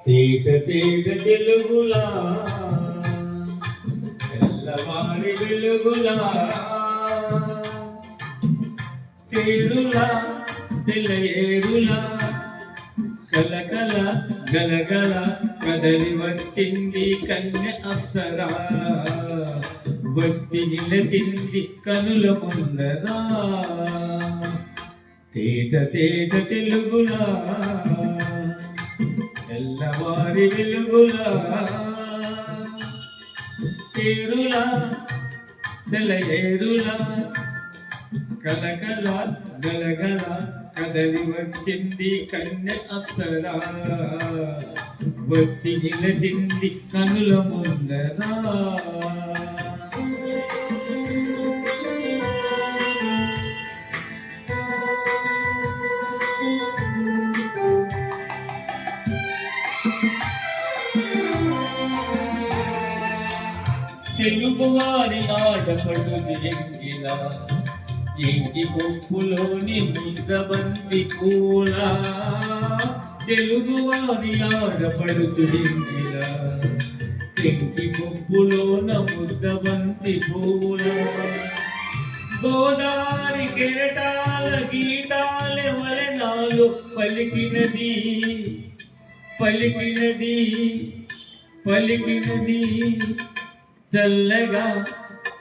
తేట తేట తెలుగులా తెల్లవారి వెలుగులా తేరులా తెల్లయేరులా కలకల గలగల కదలి వచ్చింది కన్య అప్సరా వచ్చి నిలచింది కనుల ముందరా తేట తేట తెలుగులా తెల్లవారి వెలుగులా తేరులా తెల్లయేరులా కలకల గలగల కదలి వచ్చింది కన్య అప్సరా వచ్చి నిలచింది కనుల ముందరా తెలుగువారి ఆడపడుగు ఎంగిలా ఎంగి పొప్పులోని ముద్దబంతి పూల తెలుగువారి ఆడపడుగు ఎంగిలా ఎంగి పొప్పులోన ముద్దబంతి పూల గోదావరి కెరటాల గీతాల వలనాలు పలికినది పలికినది పలికినది చల్లగా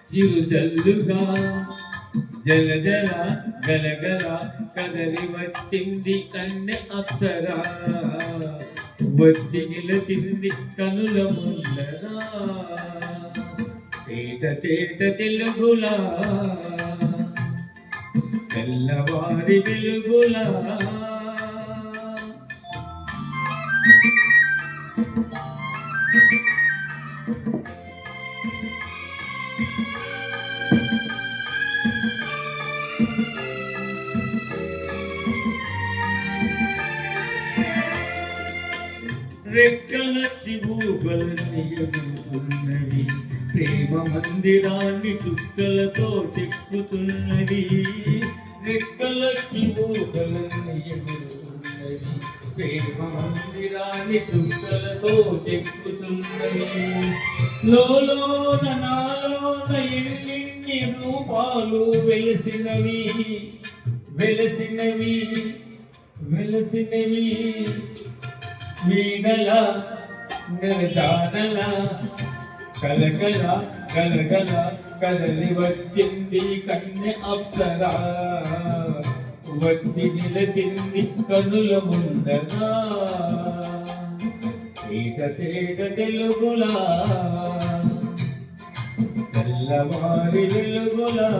చిరు జల్లుగా జల జల గలగల కదలి వచ్చింది కన్నె అప్సరా వచ్చి నిలచింది కనుల ముందరా తేట తేట తెలుగులా తెల్లవారి వెలుగులా రెక్కలచ్చి ఊగలన్నీ ఎగురుతున్నది ప్రేమ మందిరాన్ని చుక్కలతో చెక్కుతున్నది రెక్కలచ్చి ఊగలన్నీ ఎగురుతున్నది ప్రేమ మందిరాన్ని చుక్కలతో చెక్కుతున్నది లోలోన నాలోన ఎన్ని రూపాలు వెలసినవి వెలసినవి వెలసినవి వీణల గలజానల కలకల గలగల కదలి వచ్చింది కన్య అప్సరా వచ్చి నిలచింది కనుల ముందరా తేట తేట తెలుగులా తెల్లవారి వెలుగులా